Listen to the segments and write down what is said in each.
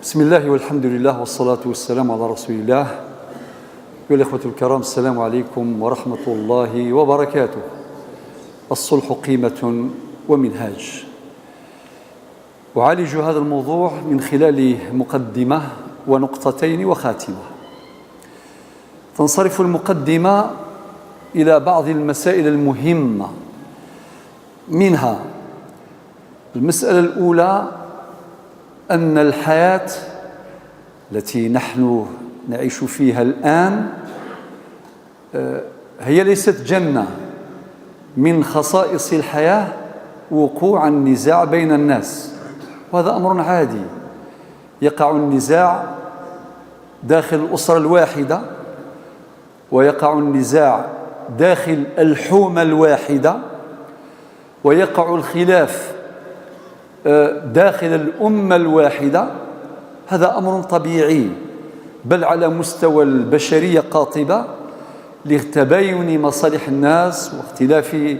بسم الله والحمد لله والصلاة والسلام على رسول الله. أيها الإخوة الكرام، السلام عليكم ورحمة الله وبركاته. الصلح قيمة ومنهاج. أعالج هذا الموضوع من خلال مقدمة ونقطتين وخاتمة. تنصرف المقدمة إلى بعض المسائل المهمة، منها المسألة الأولى أن الحياة التي نحن نعيش فيها الآن هي ليست جنة. من خصائص الحياة وقوع النزاع بين الناس، وهذا أمر عادي. يقع النزاع داخل الأسرة الواحدة، ويقع النزاع داخل الحومة الواحدة، ويقع الخلاف داخل الأمة الواحدة. هذا أمر طبيعي، بل على مستوى البشرية قاطبة لتباين مصالح الناس واختلاف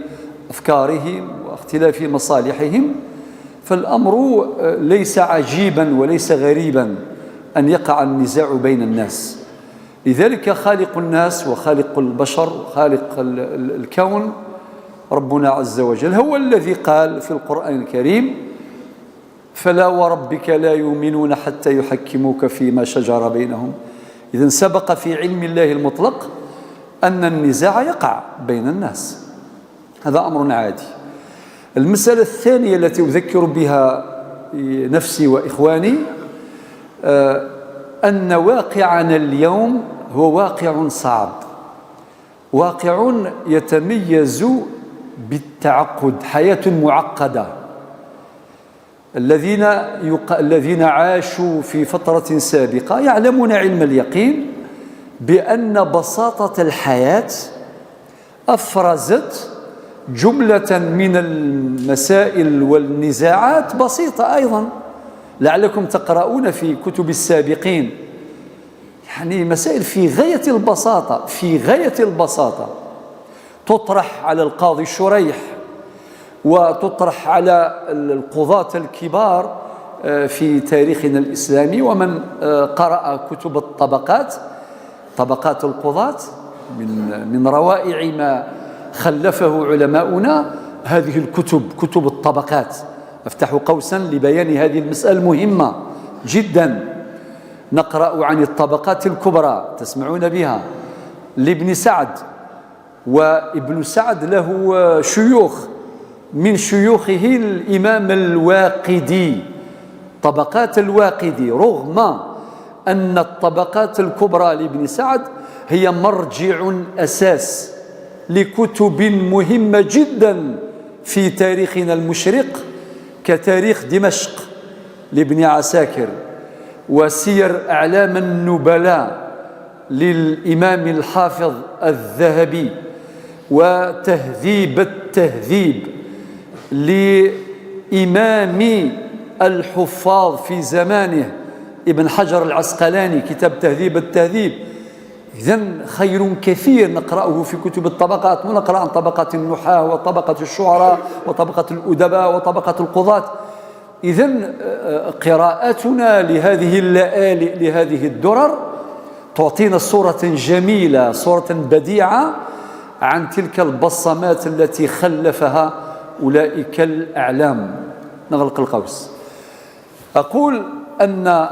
أفكارهم واختلاف مصالحهم. فالأمر ليس عجيبا وليس غريبا أن يقع النزاع بين الناس. لذلك خالق الناس وخالق البشر وخالق الكون ربنا عز وجل هو الذي قال في القرآن الكريم: فلا وربك لا يؤمنون حتى يحكموك فيما شجر بينهم. إذن سبق في علم الله المطلق أن النزاع يقع بين الناس، هذا أمر عادي. المسألة الثانية التي أذكر بها نفسي وإخواني أن واقعنا اليوم هو واقع صعب، واقع يتميز بالتعقد، حياة معقدة. الذين عاشوا في فترة سابقة يعلمون علم اليقين بأن بساطة الحياة أفرزت جملة من المسائل والنزاعات بسيطة أيضا. لعلكم تقرؤون في كتب السابقين يعني مسائل في غاية البساطة، في غاية البساطة، تطرح على القاضي شريح وتطرح على القضاة الكبار في تاريخنا الإسلامي. ومن قرأ كتب الطبقات، طبقات القضاة، من روائع ما خلفه علماؤنا هذه الكتب، كتب الطبقات. أفتح قوسا لبيان هذه المسألة المهمة جدا. نقرأ عن الطبقات الكبرى، تسمعون بها، لابن سعد، وابن سعد له شيوخ، من شيوخه الإمام الواقدي، طبقات الواقدي، رغم أن الطبقات الكبرى لابن سعد هي مرجع أساس لكتب مهمة جدا في تاريخنا المشرق، كتاريخ دمشق لابن عساكر، وسير أعلام النبلاء للإمام الحافظ الذهبي، وتهذيب التهذيب لإمام الحفاظ في زمانه ابن حجر العسقلاني، كتاب تهذيب التهذيب. إذن خير كثير نقرأه في كتب الطبقات، ونقرأ عن طبقة النحاة وطبقة الشعراء وطبقة الأدباء وطبقة القضاة. إذن قراءتنا لهذه اللآلئ، لهذه الدرر، تعطينا صورة جميلة، صورة بديعة عن تلك البصمات التي خلفها أولئك الأعلام. نغلق القوس. أقول أن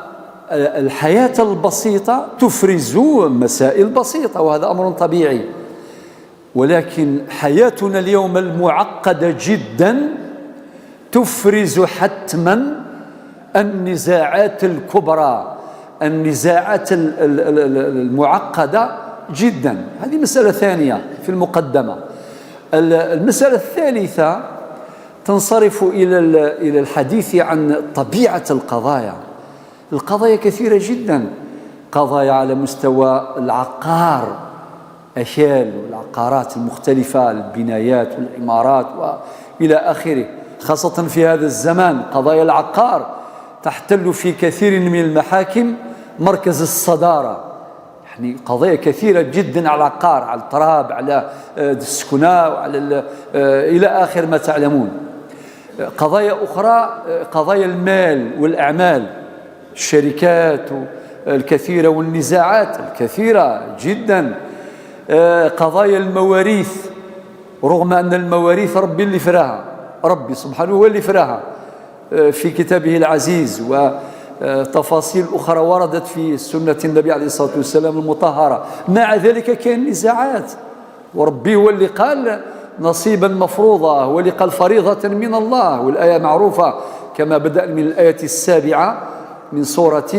الحياة البسيطة تفرز مسائل بسيطة، وهذا أمر طبيعي، ولكن حياتنا اليوم المعقدة جدا تفرز حتما النزاعات الكبرى، النزاعات المعقدة جدا. هذه مسألة ثانية في المقدمة. المسألة الثالثة تنصرف إلى الحديث عن طبيعة القضايا. القضايا كثيرة جدا، قضايا على مستوى العقار، أشيال والعقارات المختلفة، البنايات والعمارات وإلى آخره، خاصة في هذا الزمان. قضايا العقار تحتل في كثير من المحاكم مركز الصدارة. يعني قضايا كثيرة جدا على العقار، على التراب، على السكناء، وعلى إلى آخر ما تعلمون. قضايا أخرى قضايا المال والأعمال، الشركات الكثيرة والنزاعات الكثيرة جدا، قضايا المواريث، رغم أن المواريث ربي اللي فراها، ربي سبحانه هو اللي فراها في كتابه العزيز، وتفاصيل أخرى وردت في سنة النبي عليه الصلاة والسلام المطهرة. مع ذلك كاين نزاعات، وربي هو اللي قال نصيبا مفروضا، هو اللي قال فريضة من الله، والآية معروفة كما بدأ من الآية 7 من سورة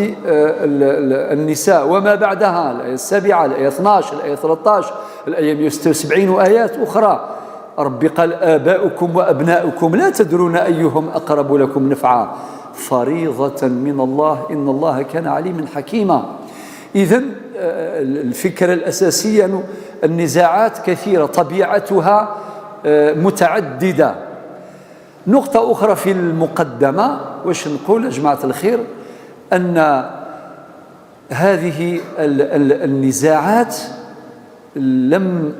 النساء وما بعدها، الآية 7 الآية 12 الآية 13 الآية 176 وآيات أخرى. ربي قال آباؤكم وأبناؤكم لا تدرون أيهم أقرب لكم نفعا فريضة من الله إن الله كان عليما حكيما. إذن الفكرة الأساسية أن النزاعات كثيرة طبيعتها متعددة. نقطة أخرى في المقدمة واش نقول يا جماعة الخير، أن هذه النزاعات لم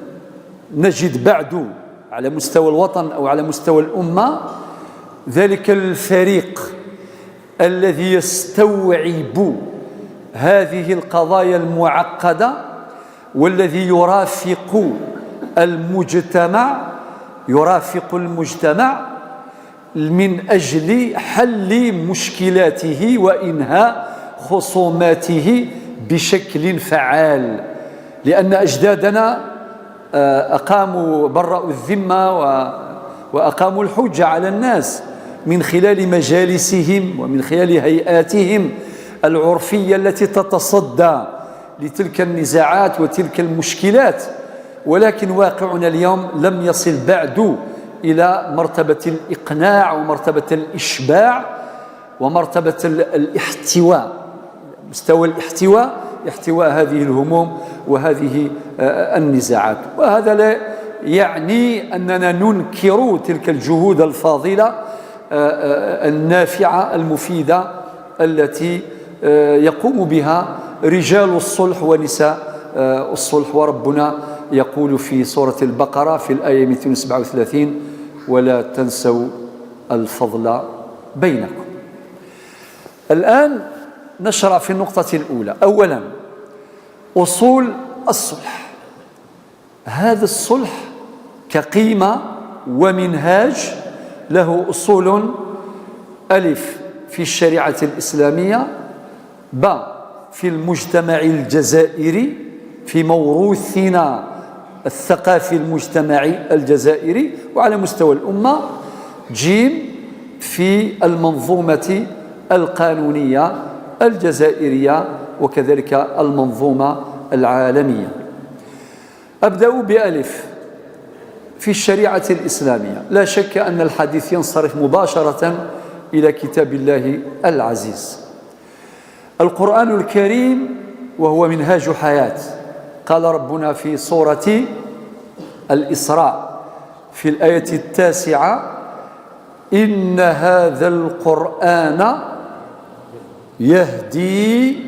نجد بعد على مستوى الوطن أو على مستوى الأمة ذلك الفريق الذي يستوعب هذه القضايا المعقدة والذي يرافق المجتمع من أجل حل مشكلاته وإنهاء خصوماته بشكل فعال. لأن أجدادنا أقاموا برأوا الذمة وأقاموا الحجة على الناس من خلال مجالسهم ومن خلال هيئاتهم العرفية التي تتصدى لتلك النزاعات وتلك المشكلات. ولكن واقعنا اليوم لم يصل بعد إلى مرتبة الإقناع ومرتبة الإشباع ومرتبة الاحتواء، مستوى احتواء هذه الهموم وهذه النزاعات. وهذا لا يعني أننا ننكر تلك الجهود الفاضلة النافعة المفيدة التي يقوم بها رجال الصلح ونساء الصلح. وربنا يقول في سورة البقرة في الآية 237 ولا تنسوا الفضل بينكم. الآن نشرع في النقطة الأولى. أولا أصول الصلح. هذا الصلح كقيمة ومنهاج له أصول: ألف في الشريعة الإسلامية، ب في المجتمع الجزائري في موروثنا الثقافي المجتمعي الجزائري وعلى مستوى الأمة، جيم في المنظومة القانونية الجزائرية وكذلك المنظومة العالمية. أبدأ بألف في الشريعة الإسلامية. لا شك أن الحديث ينصرف مباشرة إلى كتاب الله العزيز القرآن الكريم، وهو منهاج حياة. قال ربنا في سورة الإسراء في الآية 9: إن هذا القرآن يهدي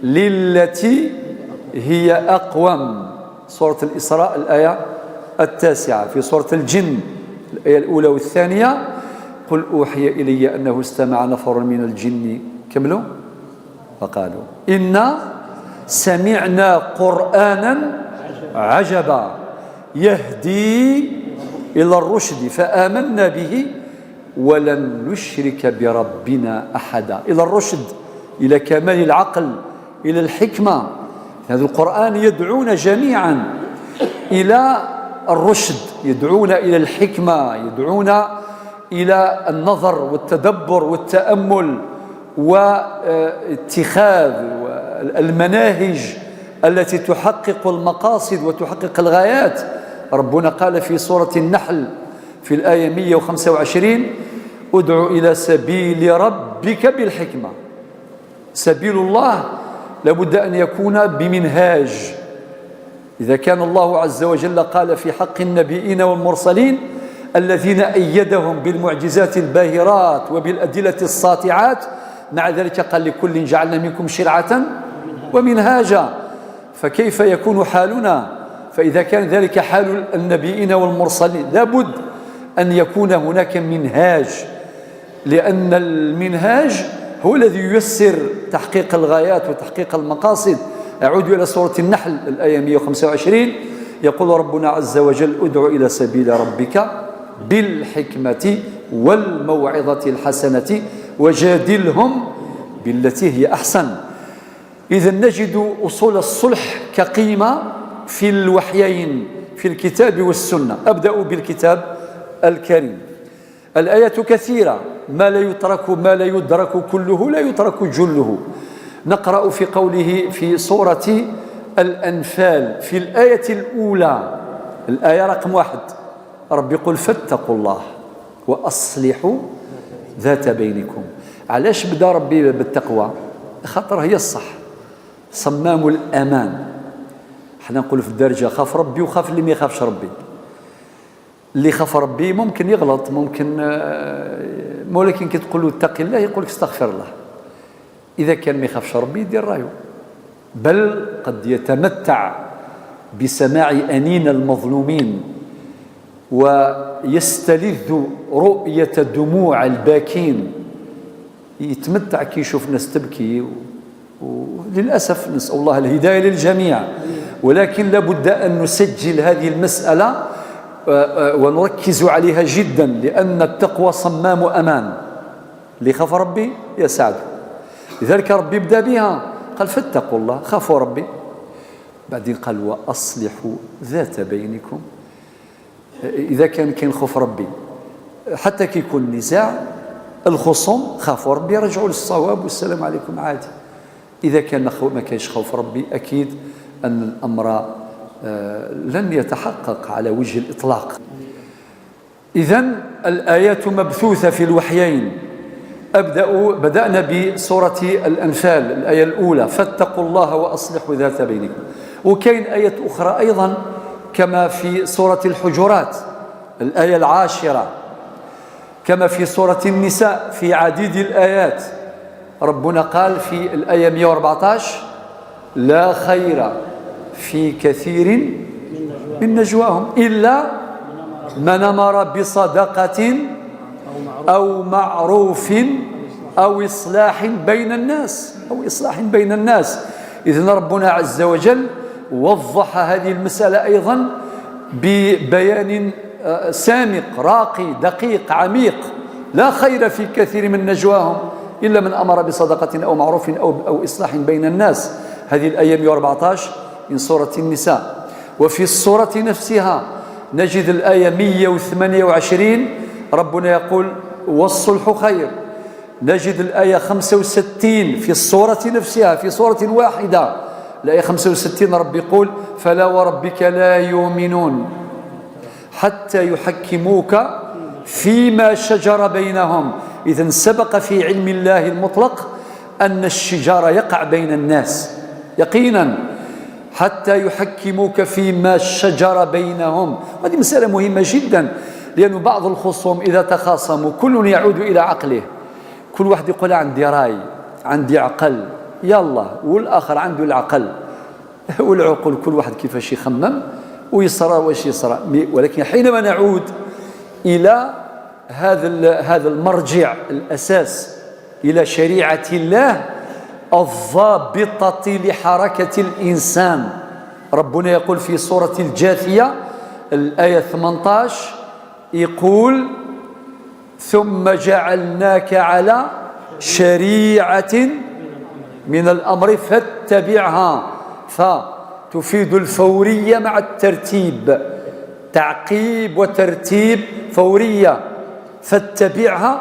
للتي هي أقوم. سورة الإسراء الآية 9. في سورة الجن الآية الأولى والثانية: قل أوحي إلي أنه استمع نفر من الجن كملوا فقالوا إنا سمعنا قرآنا عجبا يهدي إلى الرشد فآمنا به ولن نشرك بربنا أحدا. إلى الرشد، إلى كمال العقل، إلى الحكمة. هذا القرآن يدعونا جميعا إلى الرشد، يدعونا إلى الحكمة، يدعونا إلى النظر والتدبر والتأمل واتخاذ المناهج التي تحقق المقاصد وتحقق الغايات. ربنا قال في سورة النحل في الآية 125: ادع إلى سبيل ربك بالحكمة. سبيل الله لابد أن يكون بمنهاج. إذا كان الله عز وجل قال في حق النبيين والمرسلين الذين أيدهم بالمعجزات الباهرات وبالأدلة الساطعات، مع ذلك قال لكل جعلنا منكم شرعة ومنهاجا. فكيف يكون حالنا؟ فإذا كان ذلك حال النبيين والمرسلين لابد أن يكون هناك منهاج، لأن المنهاج هو الذي ييسر تحقيق الغايات وتحقيق المقاصد. أعود إلى سورة النحل الآية 125، يقول ربنا عز وجل: ادع إلى سبيل ربك بالحكمة والموعظة الحسنة وجادلهم بالتي هي أحسن. إذا نجد أصول الصلح كقيمة في الوحيين، في الكتاب والسنة. أبدأ بالكتاب الكريم. الآيات كثيرة، ما لا يدرك كله، لا يترك جله. نقرأ في قوله في سورة الأنفال في الآية الأولى، الآية رقم 1، رب يقول: فاتقوا الله وأصلحوا ذات بينكم. علاش بدأ ربي بالتقوى؟ خاطر هي الصح، صمام الأمان. احنا نقول في الدرجة: خاف ربي وخاف اللي ما يخافش ربي. اللي خاف ربي ممكن يغلط، ممكن ولكن كي تقول له اتق الله يقول لك استغفر الله. إذا كان ما يخافش ربي يدير رايه، بل قد يتمتع بسماع أنين المظلومين ويستلذ رؤية دموع الباكين، يتمتع كي يشوف ناس تبكي. وللأسف نسأل الله الهداية للجميع، ولكن لابد أن نسجل هذه المسألة ونركز عليها جدا، لأن التقوى صمام أمان. اللي خاف ربي يسعد. لذلك ربي بدأ بها، قال: فاتقوا الله، خافوا ربي. بعدين قال: وأصلحوا ذات بينكم. إذا كان خوف ربي، حتى كي يكون نزاع الخصوم خافوا ربي يرجعوا للصواب والسلام عليكم عادي. إذا كان ما كانش خوف ربي، أكيد أن الأمر لن يتحقق على وجه الإطلاق. إذن الآيات مبثوثة في الوحيين. بدأنا بسورة الأنفال الآية الأولى: فاتقوا الله وأصلحوا ذات بينكم. وكاين آية أخرى أيضا كما في سورة الحجرات الآية 10، كما في سورة النساء في عديد الآيات. ربنا قال في الآية 114: لا خير في كثير من نجواهم إلا من أمر بصدقة أو معروف أو إصلاح بين الناس. إذن ربنا عز وجل وضح هذه المسألة أيضا ببيان سامق راقي دقيق عميق: لا خير في كثير من نجواهم إلا من أمر بصدقة أو معروف أو إصلاح بين الناس. هذه الآية 114 من سورة النساء. وفي السورة نفسها نجد الآية 128 ربنا يقول: والصلح خير. نجد الآية 65 في السورة نفسها في سورة واحدة، الآية 65 رب يقول: فلا وربك لا يؤمنون حتى يحكموك فيما شجر بينهم. إذن سبق في علم الله المطلق أن الشجار يقع بين الناس يقينا، حتى يحكموك فيما شجر بينهم. هذه مسألة مهمة جدا، لأن بعض الخصوم إذا تخاصموا كل يعود إلى عقله، كل واحد يقول: عندي رأي، عندي عقل، يلا، والآخر عنده العقل والعقل، كل واحد كيفاش يخمم ويصرى واش يصرى. ولكن حينما نعود إلى هذا المرجع الأساس، إلى شريعة الله الضابطة لحركة الإنسان، ربنا يقول في سورة الجاثية الآية 18 يقول: ثم جعلناك على شريعة من الأمر فاتبعها. فتفيد الفورية مع الترتيب، تعقيب وترتيب فورية. فاتبعها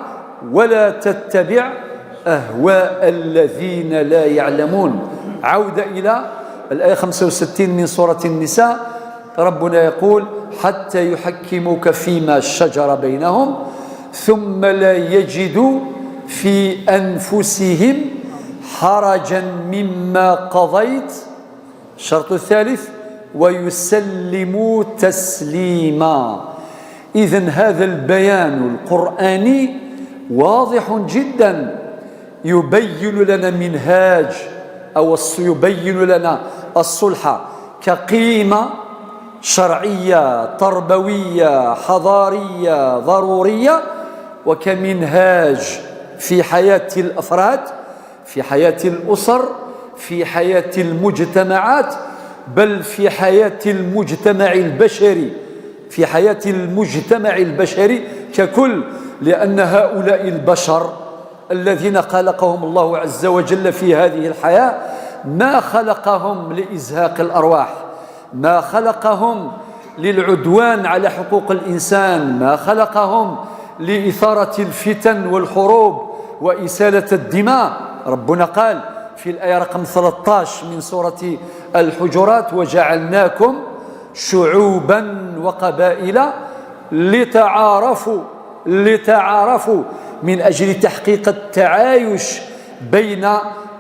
ولا تتبع أهواء الذين لا يعلمون. عودة إلى الآية 65 من سورة النساء، ربنا يقول: حتى يحكموك فيما شجر بينهم ثم لا يجدوا في أنفسهم حرجا مما قضيت. الشرط الثالث: ويسلموا تسليما. إذن هذا البيان القرآني واضح جدا، يبين لنا منهاج أو يبين لنا الصلح كقيمة شرعية تربوية حضارية ضرورية، وكمنهاج في حياة الأفراد، في حياة الأسر، في حياة المجتمعات، بل في حياة المجتمع البشري، في حياة المجتمع البشري ككل. لأن هؤلاء البشر الذين خلقهم الله عز وجل في هذه الحياة ما خلقهم لإزهاق الأرواح، ما خلقهم للعدوان على حقوق الإنسان، ما خلقهم لإثارة الفتن والحروب وإسالة الدماء. ربنا قال في الآية رقم 13 من سورة الحجرات: وجعلناكم شعوبا وقبائل لتعارفوا من أجل تحقيق التعايش بين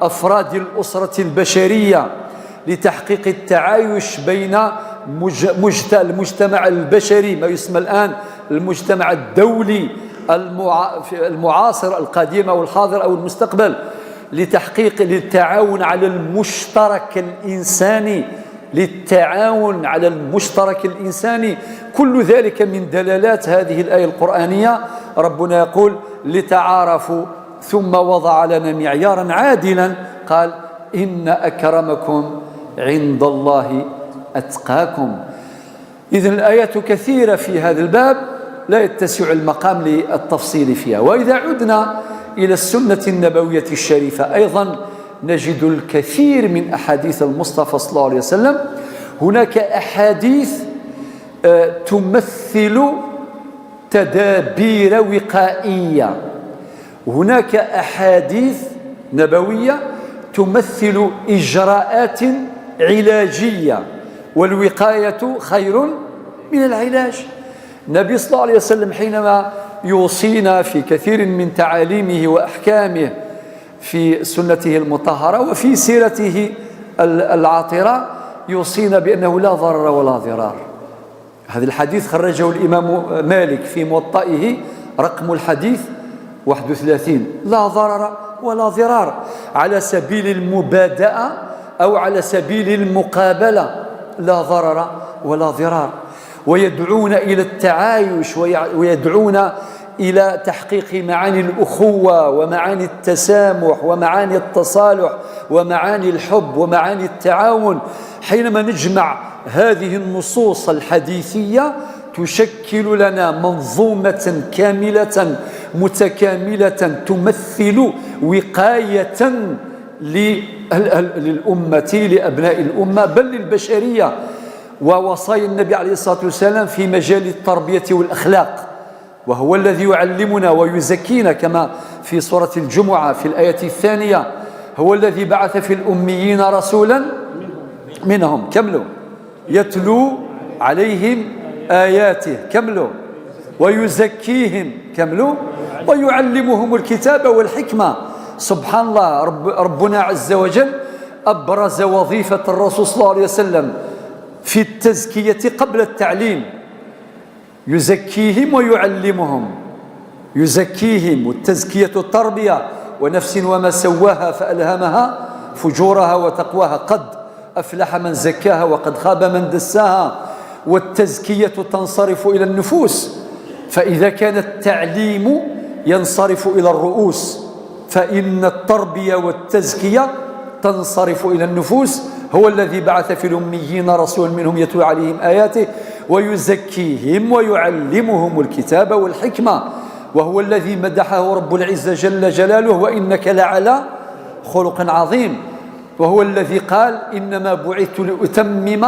أفراد الأسرة البشرية، لتحقيق التعايش بين المجتمع البشري، ما يسمى الآن المجتمع الدولي المعاصر القديم أو الحاضر أو المستقبل، للتعاون على المشترك الإنساني، للتعاون على المشترك الإنساني. كل ذلك من دلالات هذه الآية القرآنية. ربنا يقول: لتعارفوا، ثم وضع لنا معيارا عادلا، قال: إن أكرمكم عند الله أتقاكم. إذن الآيات كثيرة في هذا الباب لا يتسع المقام للتفصيل فيها. وإذا عدنا إلى السنة النبوية الشريفة أيضا نجد الكثير من أحاديث المصطفى صلى الله عليه وسلم. هناك أحاديث تمثل تدابير وقائية، هناك أحاديث نبوية تمثل إجراءات علاجية، والوقاية خير من العلاج. النبي صلى الله عليه وسلم حينما يوصينا في كثير من تعاليمه وأحكامه في سنته المطهرة وفي سيرته العاطرة يوصينا بأنه لا ضرر ولا ضرار. هذا الحديث خرجه الإمام مالك في موطئه، رقم الحديث 31: لا ضرر ولا ضرار، على سبيل المبادئة أو على سبيل المقابلة، لا ضرر ولا ضرار. ويدعون إلى التعايش، ويدعون إلى تحقيق معاني الأخوة ومعاني التسامح ومعاني التصالح ومعاني الحب ومعاني التعاون. حينما نجمع هذه النصوص الحديثية تشكل لنا منظومة كاملة متكاملة تمثل وقاية للأمة، لأبناء الأمة، بل للبشرية. ووصايا النبي عليه الصلاة والسلام في مجال التربية والأخلاق، وهو الذي يعلمنا ويزكينا، كما في سورة الجمعة في الآية الثانية: هو الذي بعث في الأميين رسولا منهم، كملوا، يتلو عليهم آياته، كملوا، ويزكيهم، كملوا، ويعلمهم الكتاب والحكمة. سبحان الله، ربنا عز وجل أبرز وظيفة الرسول صلى الله عليه وسلم في التزكية قبل التعليم، يزكيهم ويعلمهم. يزكيهم، والتزكية التربية: ونفس وما سواها فألهمها فجورها وتقواها، قد أفلح من زكاها وقد خاب من دساها. والتزكية تنصرف إلى النفوس، فإذا كان التعليم ينصرف إلى الرؤوس، فإن التربية والتزكية تنصرف إلى النفوس. هو الذي بعث في الأميين رسولا منهم يتلو عليهم آياته ويزكيهم ويعلمهم الكتاب والحكمة. وهو الذي مدحه رب العزة جل جلاله: وإنك لعلى خلق عظيم. وهو الذي قال: إنما بعثت لأتمم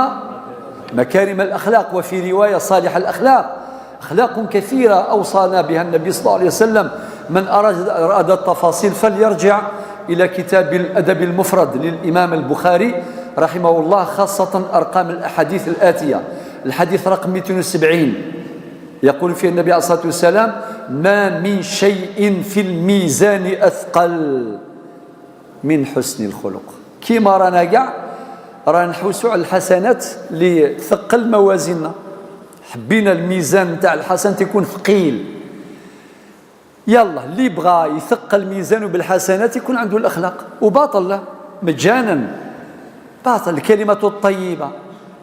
مكارم الأخلاق، وفي رواية صالح الأخلاق. أخلاق كثيرة أوصانا بها النبي صلى الله عليه وسلم. من أراد التفاصيل فليرجع إلى كتاب الأدب المفرد للإمام البخاري رحمه الله، خاصة أرقام الأحاديث الآتية. الحديث رقم 270 يقول فيه النبي عليه الصلاة والسلام: ما من شيء في الميزان أثقل من حسن الخلق. كيما رانا كاع رانا نحوسوا على الحسنات اللي ثقل موازيننا، حبينا الميزان تاع الحسنات يكون ثقيل. يلا اللي بغى يثقل ميزانه بالحسنات يكون عنده الأخلاق، وباطل له مجانا، باطل. الكلمة الطيبة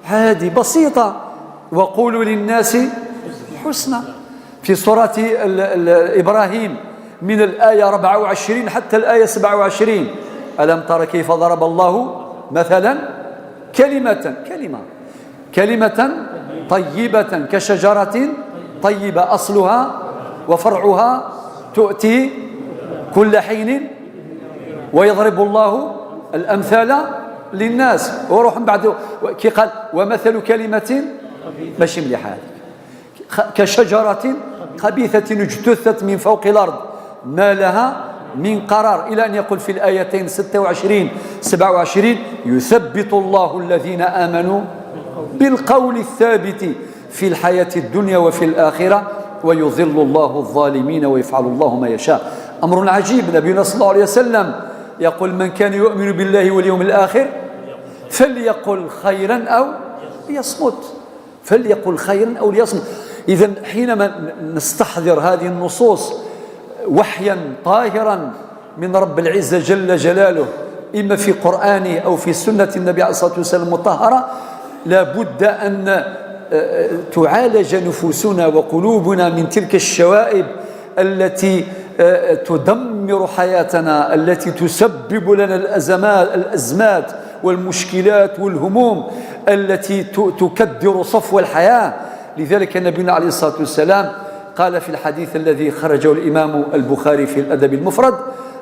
هذه بسيطة: وقولوا للناس حسنا. في سورة إبراهيم: من الآية 24 حتى الآية 27. ألم تر كيف ضرب الله مثلا كلمة طيبة كشجرة طيبة أصلها وفرعها تؤتي كل حين ويضرب الله الأمثال للناس. وروح بعد كي قال ومثل كلمة ماشي مليحة كشجرة خبيثة اجتثت من فوق الأرض ما لها من قرار، إلى أن يقول في الآيتين 26 27 يثبت الله الذين آمنوا بالقول الثابت في الحياة الدنيا وفي الآخرة ويضل الله الظالمين ويفعل الله ما يشاء. أمر عجيب. نبينا صلى الله عليه وسلم يقول من كان يؤمن بالله واليوم الآخر فليقل خيرا أو ليصمت، فليقل خيرا أو ليصمت. إذن حينما نستحضر هذه النصوص وحيا طاهرا من رب العزة جل جلاله إما في قرآنه أو في سنة النبي عليه الصلاة والسلام المطهرة، لا بد أن تعالج نفوسنا وقلوبنا من تلك الشوائب التي تدمر حياتنا، التي تسبب لنا الأزمات والمشكلات والهموم التي تكدر صفو الحياة. لذلك نبينا عليه الصلاة والسلام قال في الحديث الذي خرجه الإمام البخاري في الأدب المفرد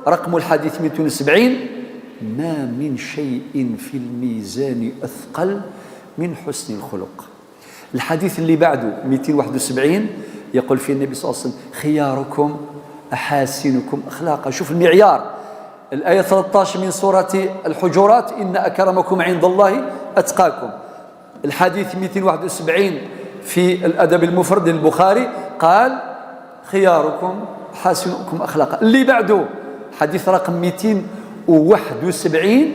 رقم الحديث 270 ما من شيء في الميزان أثقل من حسن الخلق. الحديث اللي بعده 271 يقول فيه النبي صلى الله عليه وسلم خياركم أحاسنكم أخلاقا. شوف المعيار. الآية 13 من سورة الحجرات إن أكرمكم عند الله أتقاكم. الحديث 271 في الأدب المفرد للبخاري قال خياركم حاسنكم أخلاقا. اللي بعده حديث رقم 271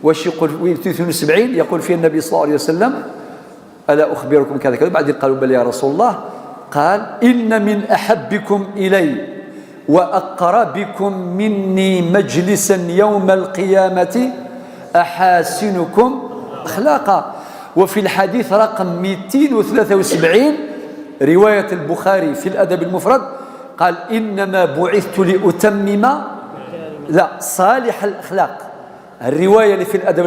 واش يقول 272 يقول فيه النبي صلى الله عليه وسلم ألا أخبركم كذا كذا. بعدين قالوا بل يا رسول الله. قال إن من أحبكم إلي وأقربكم مني مجلسا يوم القيامة أحاسنكم أخلاقا. وفي الحديث رقم 273 رواية البخاري في الأدب المفرد قال إنما بعثت لأتمم صالح الأخلاق. الرواية اللي في الأدب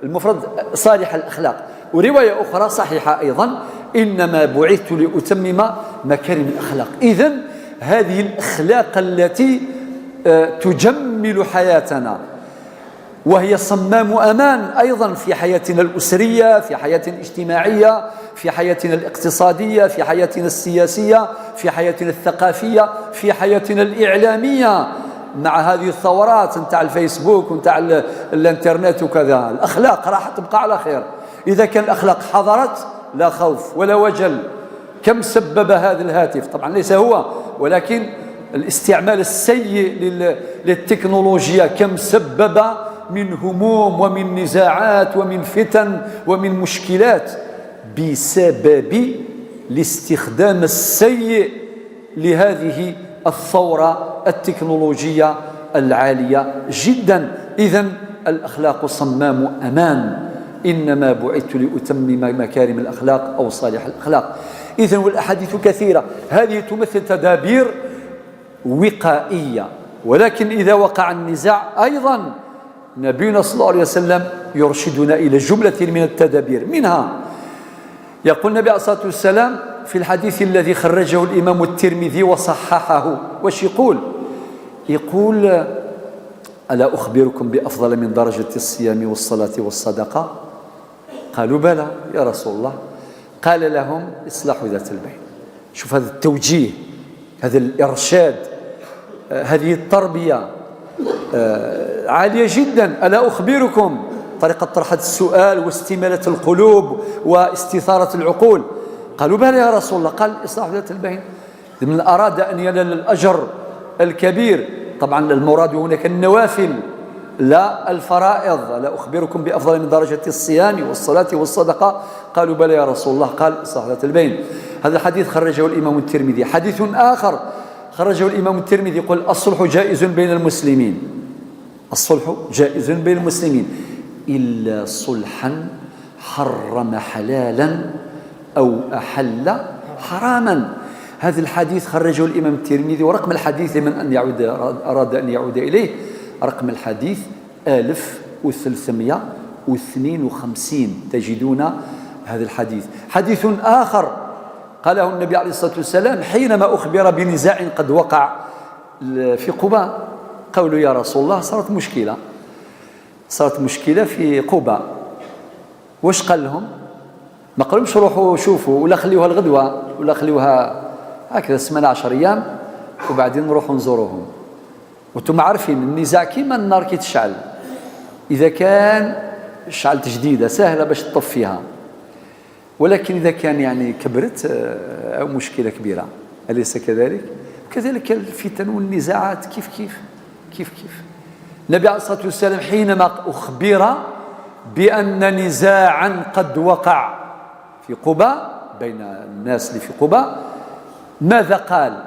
المفرد صالح الأخلاق، ورواية أخرى صحيحة أيضا إنما بعثت لأتمم مكارم الأخلاق. إذن هذه الأخلاق التي تجمل حياتنا وهي صمام أمان أيضا في حياتنا الأسرية، في حياتنا الاجتماعية، في حياتنا الاقتصادية، في حياتنا السياسية، في حياتنا الثقافية، في حياتنا الإعلامية مع هذه الثورات نتاع الفيسبوك ونتاع الانترنت وكذا. الأخلاق راح تبقى على خير إذا كان الأخلاق حضرت لا خوف ولا وجل. كم سبب هذا الهاتف، طبعا ليس هو ولكن الاستعمال السيء للتكنولوجيا كم سبب من هموم ومن نزاعات ومن فتن ومن مشكلات بسبب الاستخدام السيء لهذه الثورة التكنولوجية العالية جدا. إذن الأخلاق صمام أمان إنما بعثت لأتمم مكارم الأخلاق أو صالح الأخلاق. إذن والأحاديث كثيرة هذه تمثل تدابير وقائية، ولكن إذا وقع النزاع أيضا نبينا صلى الله عليه وسلم يرشدنا إلى جملة من التدابير. منها يقول النبي عليه الصلاة والسلام في الحديث الذي خرجه الإمام الترمذي وصححه واش يقول ألا أخبركم بأفضل من درجة الصيام والصلاة والصدقة؟ قالوا بلى يا رسول الله. قال لهم إصلاح ذات البين. شوف هذا التوجيه، هذا الإرشاد، هذه التربية عالية جدا. ألا أخبركم، طريقة طرح السؤال واستمالة القلوب واستثارة العقول. قالوا بلى يا رسول الله. قال إصلاح ذات البين. من أراد أن ينال الأجر الكبير، طبعا المراد هناك النوافل لا الفرائض. لا أخبركم بأفضل من درجة الصيام والصلاة والصدقة؟ قالوا بلى يا رسول الله. قال إصلاح ذات البين. هذا الحديث خرجه الإمام الترمذي. حديث آخر خرجه الإمام الترمذي يقول الصلح جائز بين المسلمين. الصلح جائز بين المسلمين إلا صلحا حرم حلالا أو أحل حراما. هذا الحديث خرجه الإمام الترمذي، ورقم الحديث لمن أراد أن يعود إليه، رقم الحديث 1352 تجدون هذا الحديث. حديث آخر قاله النبي عليه الصلاة والسلام حينما أخبر بنزاع قد وقع في قباء، قالوا يا رسول الله صارت مشكلة في قباء، واش قال لهم؟ ما قالهمش روحوا شوفوا ولا خليوها الغدوة ولا خليوها هكذا 18 أيام وبعدين نروحوا نزوروهم. وانتم عارفين النزاع كيما النار كي تشعل، إذا كان شعلت جديدة سهلة باش تطفيها، ولكن إذا كان يعني كبرت أو مشكلة كبيرة، أليس كذلك؟ كذلك الفتن والنزاعات كيف النبي عليه الصلاة والسلام حينما أخبر بأن نزاعا قد وقع في قباء بين الناس اللي في قباء، ماذا قال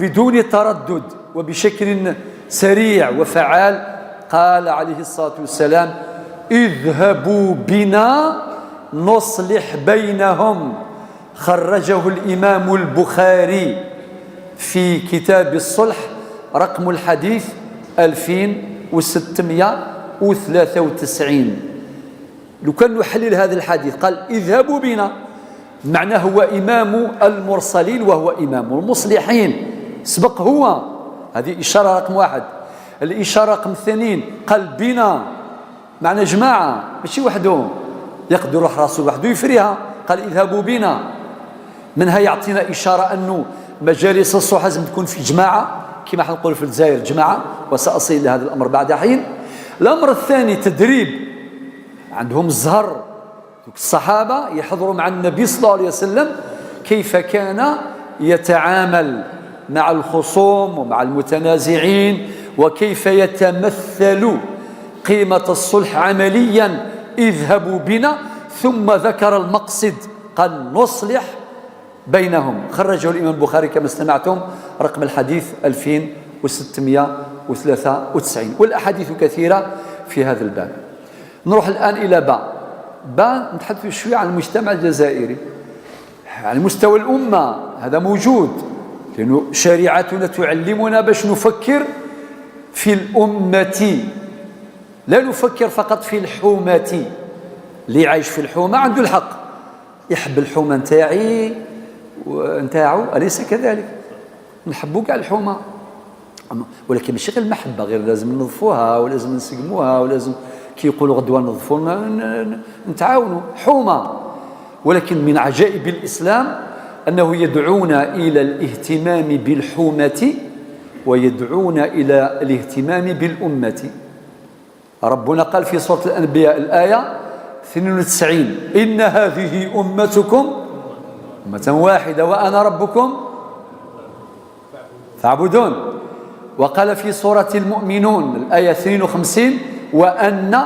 بدون تردد وبشكل سريع وفعال؟ قال عليه الصلاة والسلام اذهبوا بنا نصلح بينهم. خرجه الإمام البخاري في كتاب الصلح، رقم الحديث 2693. لو كان نحلل هذا الحديث قال اذهبوا بنا، معناه هو إمام المرسلين وهو إمام المصلحين، سبق هو، هذه إشارة رقم 1. الإشارة رقم 2 قال بنا، معنى جماعة ماشي وحده، يقدر يروح راسه وحده يفريها، قال اذهبوا بنا. منها يعطينا إشارة أنه مجالس الصلح لازم تكون في جماعة كما حنقول في الجزائر جماعة، وسأصل إلى هذا الأمر بعد حين. الأمر الثاني تدريب، عندهم الزهر الصحابة يحضروا مع النبي صلى الله عليه وسلم كيف كان يتعامل مع الخصوم ومع المتنازعين، وكيف يتمثل قيمة الصلح عمليا. اذهبوا بنا، ثم ذكر المقصد قال نصلح بينهم. خرجه الإمام البخاري كما استمعتم، رقم الحديث 2693، والأحاديث كثيرة في هذا الباب. نروح الآن إلى باء نتحدث شوية عن المجتمع الجزائري على مستوى الأمة. هذا موجود لأنه شريعتنا تعلمنا باش نفكر في الأمة، لا نفكر فقط في الحومة. اللي عايش في الحومة عنده الحق، يحب الحومة نتاعو، أليس كذلك؟ نحبوا كاع الحومة، ولكن ماشي غير المحبة، غير لازم ننظفوها ولازم نسقموها ولازم كي يقولوا غدوة ننظفوا نتعاونوا حومة. ولكن من عجائب الإسلام أنه يدعونا إلى الاهتمام بالحومة ويدعونا إلى الاهتمام بالأمة. ربنا قال في سورة الأنبياء الآية 92 إن هذه أمتكم أمة واحدة وأنا ربكم فاعبدون. وقال في سورة المؤمنون الآية 52 وأن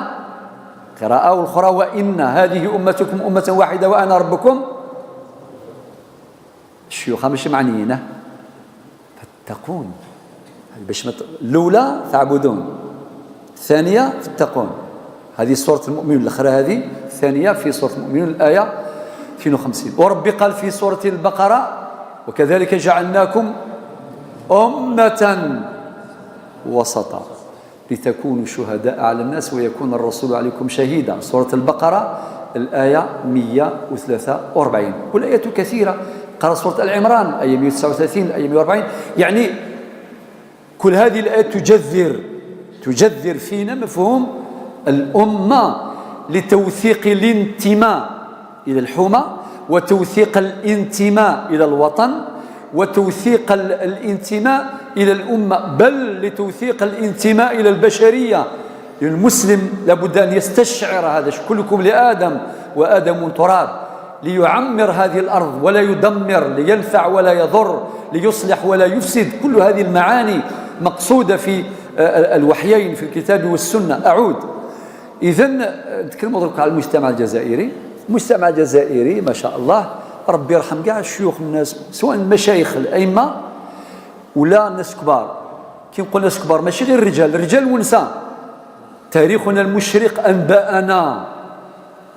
قراءة أخرى وإن هذه أمتكم أمة واحدة وأنا ربكم الشيوخ مش معنيين فاتقون. الأولى فاعبدون، الثانية فاتقون. هذه سورة المؤمنون الأخرى، هذه الثانية في سورة المؤمنون الآية 52. وربي قال في سورة البقرة وكذلك جعلناكم أمة وسطا لتكونوا شهداء على الناس ويكون الرسول عليكم شهيدا. سورة البقرة الآية 143. والآيات كثيرة. قرأ سورة العمران آية 139 آية 140. يعني كل هذه الآيات تجذر فينا مفهوم الأمة لتوثيق الانتماء إلى الحومة، وتوثيق الانتماء إلى الوطن، وتوثيق الانتماء إلى الأمة، بل لتوثيق الانتماء إلى البشرية. المسلم لابد أن يستشعر هذا، كلكم لآدم وآدم تراب، ليعمر هذه الأرض ولا يدمر، لينفع ولا يضر، ليصلح ولا يفسد. كل هذه المعاني مقصودة في الوحيين في الكتاب والسنة. أعود إذن نتكلم على المجتمع الجزائري. المجتمع الجزائري ما شاء الله، ربي يرحم كاع الشيوخ الناس، سواء المشايخ الأئمة ولا الناس كبار. كي نقول ناس كبار ماشي غير الرجال والنساء. تاريخنا المشرق أنبأنا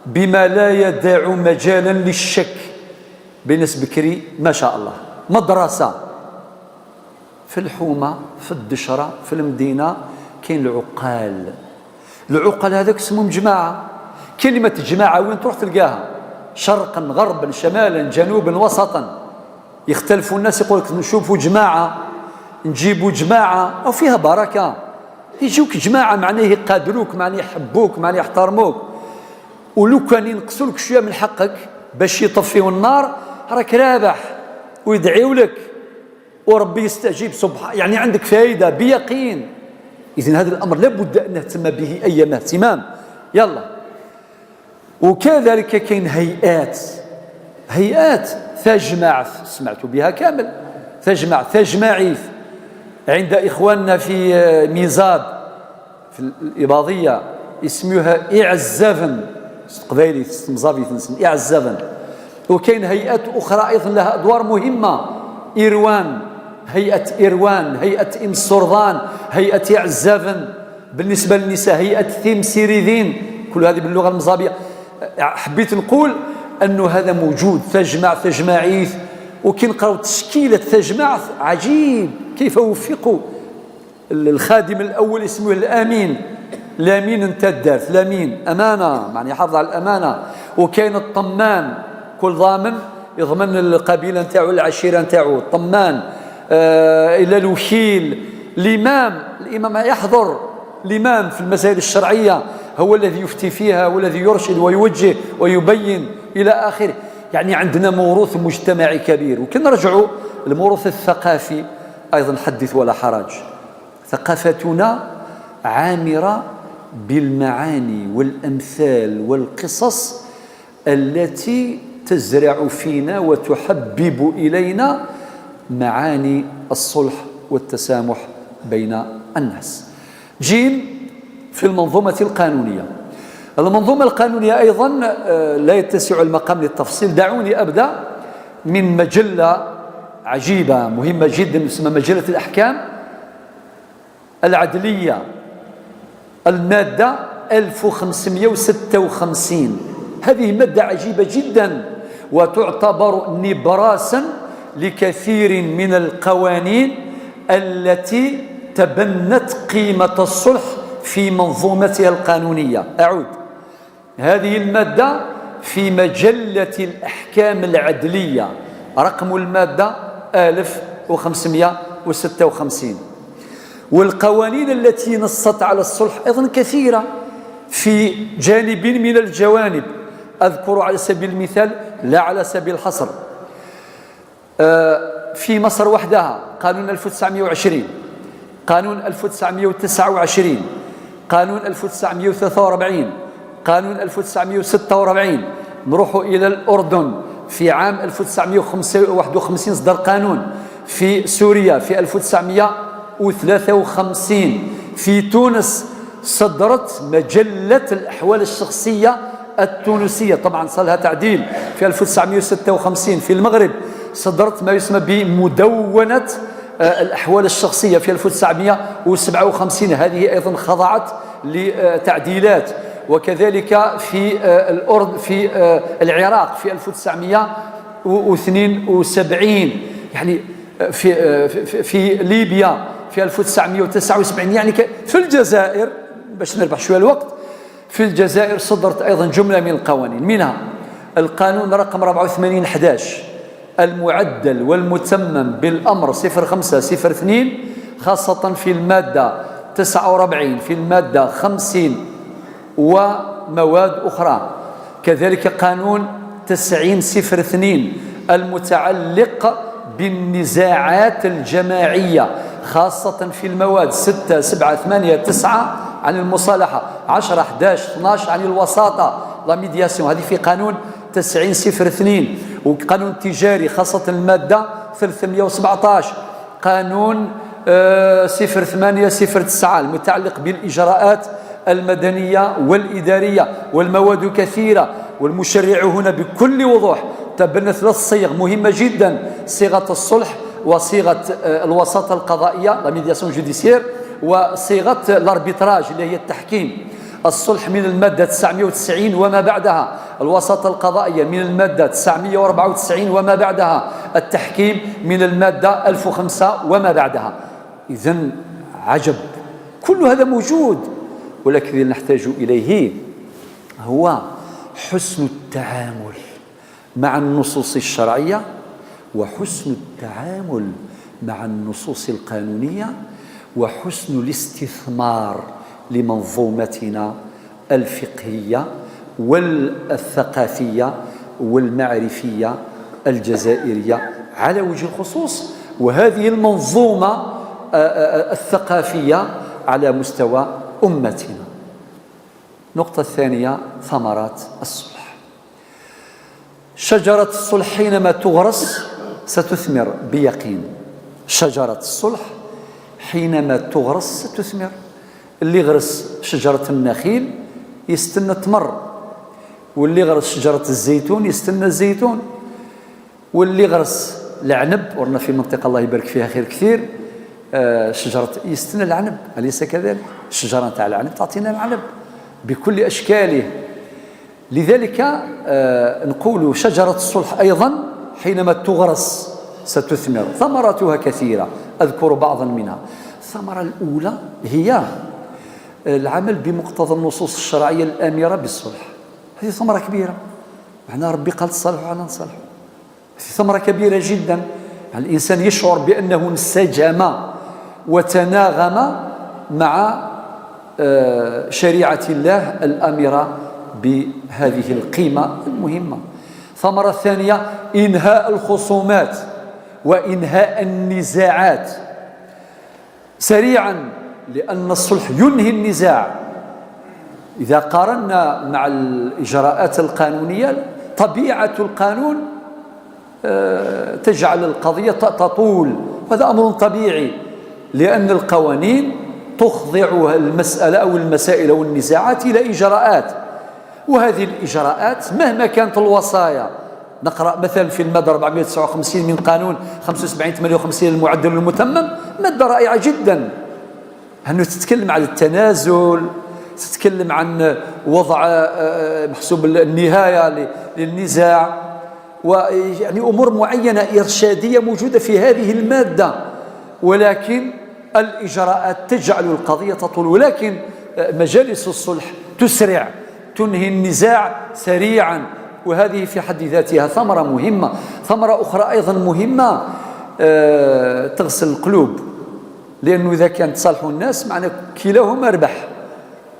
بما لا يدع مجالا للشك. بنس بكري ما شاء الله مدرسة في الحومة، في الدشرة، في المدينة كاين العقال هذاك اسمهم جماعة. كلمة جماعة وين تروح تلقاها؟ شرقا غربا شمالا جنوبا وسطا. يختلفوا الناس، يقول لك نشوفوا جماعة، نجيبوا جماعة، أو فيها بركة. يجوك جماعة معناه يقادروك، معناه يحبوك، معناه يحترموك. ولو كان ينقصوا لك شوية من حقك باش يطفيوا النار راك رابح، ويدعيوا لك وربي يستجيب سبحانه، يعني عندك فائدة بيقين. إذن هذا الأمر لابد أن نهتم به أيما اهتمام. يلا. وكذلك كاين هيئات تجمع، سمعت بها كامل، تجمعيث عند إخواننا في ميزاب في الإباضية اسمها إعزافن، قبايلي مزابي تنسم إعزافن. وكاين هيئات أخرى أيضا لها أدوار مهمة، هيئة إروان، هيئة إم السرضان، هيئة إعزافن. بالنسبة للنساء هيئة ثيم سيريذين، كل هذه باللغة المزابية. حبيت نقول أنه هذا موجود، تجمعيث. وكنقراو تشكيلة تجمع عجيب كيف وفقوا. الخادم الأول اسمه الأمين انت الدارت الأمين، أمانة يعني يحافظ على الأمانة. وكاين الطمان، كل ضامن يضمن القبيلة نتاعو العشيرة نتاعو، الطمان. إلى الوكيل، الإمام يحضر. الإمام في المسائل الشرعية هو الذي يفتي فيها والذي يرشد ويوجه ويبين إلى آخره. يعني عندنا موروث مجتمعي كبير. وكنرجعوا الموروث الثقافي أيضا، حدث ولا حرج. ثقافتنا عامرة بالمعاني والأمثال والقصص التي تزرع فينا وتحبب إلينا معاني الصلح والتسامح بين الناس. جيم في المنظومة القانونية. المنظومة القانونية أيضا لا يتسع المقام للتفصيل. دعوني أبدأ من مجلة عجيبة مهمة جدا اسمها مجلة الأحكام العدلية، المادة 1556. هذه مادة عجيبة جدا وتعتبر نبراسا لكثير من القوانين التي تبنت قيمة الصلح في منظومتها القانونية. أعود، هذه المادة في مجلة الأحكام العدلية، رقم المادة 1556. والقوانين التي نصت على الصلح أيضا كثيرة في جانب من الجوانب. أذكر على سبيل المثال لا على سبيل الحصر. في مصر وحدها قانون 1920، قانون 1929، قانون 1943، قانون 1946. نروح إلى الأردن في عام 1951 صدر قانون. في سوريا في 1953. في تونس صدرت مجلة الأحوال الشخصية التونسية، طبعا صار لها تعديل في 1956. في المغرب صدرت ما يسمى بمدونة الأحوال الشخصية في 1957. هذه أيضا خضعت لتعديلات. وكذلك في الأردن في العراق في 1972. يعني في ليبيا في 1979. يعني في الجزائر باش نربح شوية الوقت، في الجزائر صدرت أيضا جملة من القوانين، منها القانون رقم 84/11 المعدل والمتمم بالأمر 0502، خاصة في المادة 49، في المادة 50 ومواد أخرى. كذلك قانون 90/02 المتعلق بالنزاعات الجماعية، خاصة في المواد 6 7 8 9 عن المصالحة، 10 11 12 عن الوساطة لا ميدياسيون، هذه في قانون 90/02. وقانون التجاري خاصة المادة 317. قانون 08/09 المتعلق بالإجراءات المدنية والإدارية، والمواد كثيرة. والمشرع هنا بكل وضوح تبنى 3 صيغ مهمة جدا: صيغة الصلح، وصيغة الوساطة القضائية لا ميدياسيون جوديسيير، وصيغة الاربيتراج اللي هي التحكيم. الصلح من المادة 990 وما بعدها، الوساطة القضائية من المادة 994 وما بعدها، التحكيم من المادة 1005 وما بعدها. إذن عجب، كل هذا موجود، ولكن الذي نحتاج إليه هو حسن التعامل مع النصوص الشرعية وحسن التعامل مع النصوص القانونية وحسن الاستثمار لمنظومتنا الفقهية والثقافية والمعرفية الجزائرية على وجه الخصوص، وهذه المنظومة الثقافية على مستوى أمتنا. النقطة الثانية ثمرات الصلح. شجرة الصلح حينما تغرس ستثمر بيقين. شجرة الصلح حينما تغرس ستثمر. اللي غرس شجرة النخيل يستنى تمر، واللي غرس شجرة الزيتون يستنى الزيتون، واللي غرس العنب، ورنا في منطقة الله يبارك فيها خير كثير شجرة يستنى العنب، أليس كذلك؟ الشجرة تاع العنب تعطينا العنب بكل أشكاله. لذلك نقول شجرة الصلح أيضا حينما تغرس ستثمر. ثمراتها كثيرة، أذكر بعضا منها. الثمرة الأولى هي العمل بمقتضى النصوص الشرعية الآمرة بالصلح. هذه ثمرة كبيرة، معناها ربي قال تصالحوا على نصالحوا. هذه ثمرة كبيرة جدا، يعني الإنسان يشعر بأنه انسجم وتناغم مع شريعة الله الآمرة بهذه القيمة المهمة. ثمرة ثانية إنهاء الخصومات وإنهاء النزاعات سريعا، لأن الصلح ينهي النزاع. إذا قارنا مع الإجراءات القانونية، طبيعة القانون تجعل القضية تطول، هذا أمر طبيعي، لأن القوانين تخضع المسألة أو المسائل أو النزاعات إلى إجراءات، وهذه الإجراءات مهما كانت الوصايا. نقرأ مثلا في المادة 459 من قانون 75/58 المعدل المتمم، مادة رائعة جدا، أنه تتكلم عن التنازل، تتكلم عن وضع محسوب النهاية للنزاع، ويعني أمور معينة إرشادية موجودة في هذه المادة، ولكن الإجراءات تجعل القضية تطول. ولكن مجالس الصلح تسرع، تنهي النزاع سريعا، وهذه في حد ذاتها ثمرة مهمة. ثمرة أخرى أيضا مهمة، تغسل القلوب، لأنه إذا كان تصالحوا الناس معنى كلاهما ربح،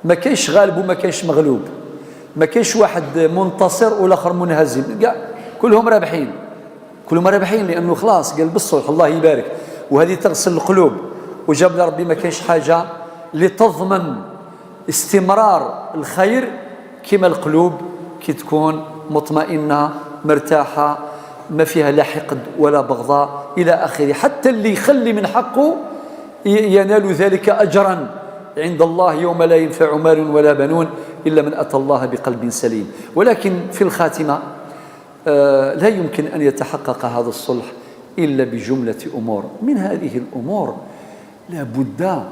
ما كايش غالب وما كايش مغلوب، ما كايش واحد منتصر والآخر منهزم، كلهم رابحين، كلهم رابحين، لأنه خلاص قال بالصلح الله يبارك. وهذه تغسل القلوب، وجاب لنا ربي ما كايش حاجة لتضمن استمرار الخير كما القلوب كي تكون مطمئنة مرتاحة، ما فيها لا حقد ولا بغضاء إلى آخره. حتى اللي يخلي من حقه ينال ذلك أجرا عند الله يوم لا ينفع مال ولا بنون إلا من أتى الله بقلب سليم. ولكن في الخاتمة لا يمكن أن يتحقق هذا الصلح إلا بجملة أمور. من هذه الأمور لا بد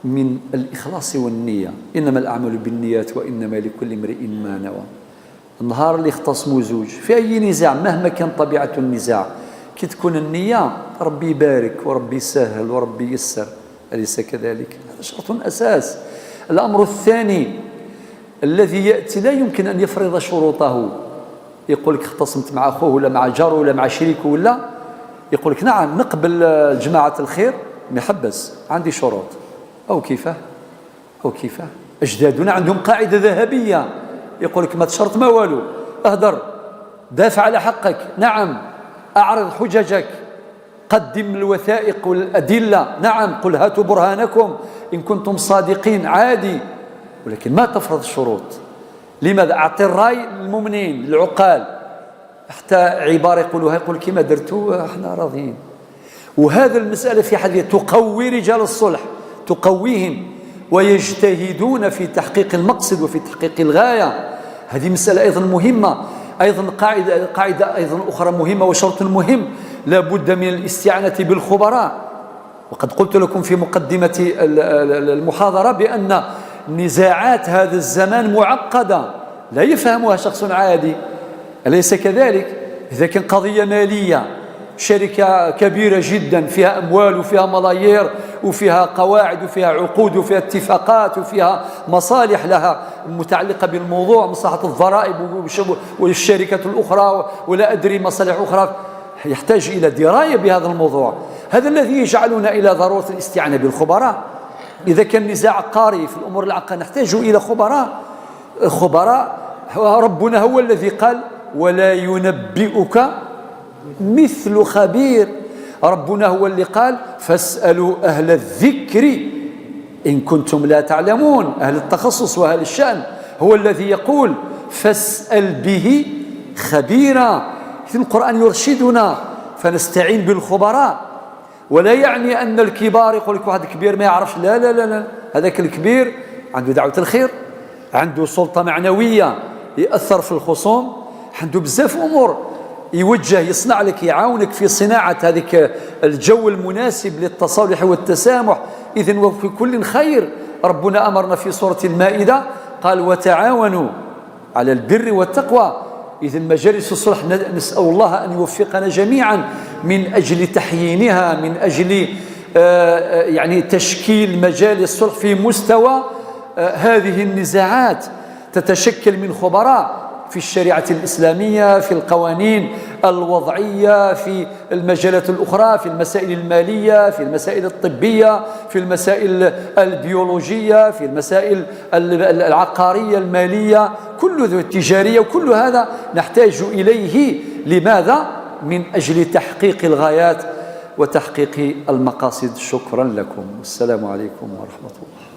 من الإخلاص والنية، إنما الأعمال بالنيات وإنما لكل امرئ ما نوى. النهار اللي اختصموا زوج في أي نزاع مهما كان طبيعة النزاع، كي تكون النية ربي يبارك وربي يسهل وربي يسر، أليس كذلك؟ هذا شرط أساس. الأمر الثاني الذي يأتي لا يمكن أن يفرض شروطه، يقول لك اختصمت مع أخوه ولا مع جاره ولا مع شريكه، ولا يقول لك نعم نقبل جماعة الخير محبس، عندي شروط. أو كيفاه أو كيفاه أجدادنا عندهم قاعدة ذهبية، يقول لك ما تشرط ما والو، أهدر، دافع على حقك، نعم، أعرض حججك، قدم الوثائق والأدلة، نعم، قل هاتوا برهانكم إن كنتم صادقين، عادي، ولكن ما تفرض الشروط. لماذا؟ أعطي الرأي للمؤمنين العقال، حتى عبارة يقولوها يقول كما درتوا احنا راضيين. وهذا المسألة في حد تقوي رجال الصلح، تقويهم ويجتهدون في تحقيق المقصد وفي تحقيق الغاية. هذه مسألة أيضا مهمة. أيضا قاعدة أيضا أخرى مهمة وشرط مهم، لا بد من الاستعانة بالخبراء. وقد قلت لكم في مقدمة المحاضرة بأن نزاعات هذا الزمان معقدة لا يفهمها شخص عادي، أليس كذلك؟ إذا كان قضية مالية، شركة كبيرة جدا فيها أموال وفيها ملايير وفيها قواعد وفيها عقود وفيها اتفاقات وفيها مصالح لها متعلقة بالموضوع، مصلحة الضرائب والشركة الأخرى ولا أدري مصالح أخرى، يحتاج إلى دراية بهذا الموضوع. هذا الذي يجعلنا إلى ضرورة الاستعانة بالخبراء. إذا كان نزاع قاري في الأمور العقارية نحتاج إلى خبراء. ربنا هو الذي قال ولا ينبئك مثل خبير. ربنا هو اللي قال فاسألوا أهل الذكر إن كنتم لا تعلمون، أهل التخصص وأهل الشأن. هو الذي يقول فاسأل به خبيرا. القرآن يرشدنا فنستعين بالخبراء، ولا يعني أن الكبار يقول لك واحد كبير ما يعرفش، لا لا لا لا، هذاك الكبير عنده دعوة الخير، عنده سلطة معنوية يأثر في الخصوم، عنده بزاف أمور يوجه، يصنع لك، يعاونك في صناعة هذيك الجو المناسب للتصالح والتسامح. إذن وفي كل خير. ربنا أمرنا في سورة المائدة قال وتعاونوا على البر والتقوى. إذن مجالس الصلح نسأل الله أن يوفقنا جميعا من أجل تحيينها، من أجل يعني تشكيل مجالس الصلح في مستوى هذه النزاعات. تتشكل من خبراء في الشريعة الإسلامية، في القوانين الوضعية، في المجالات الأخرى، في المسائل المالية، في المسائل الطبية، في المسائل البيولوجية، في المسائل العقارية المالية، كل ذو التجارية، وكل هذا نحتاج إليه. لماذا؟ من أجل تحقيق الغايات وتحقيق المقاصد. شكرا لكم والسلام عليكم ورحمة الله.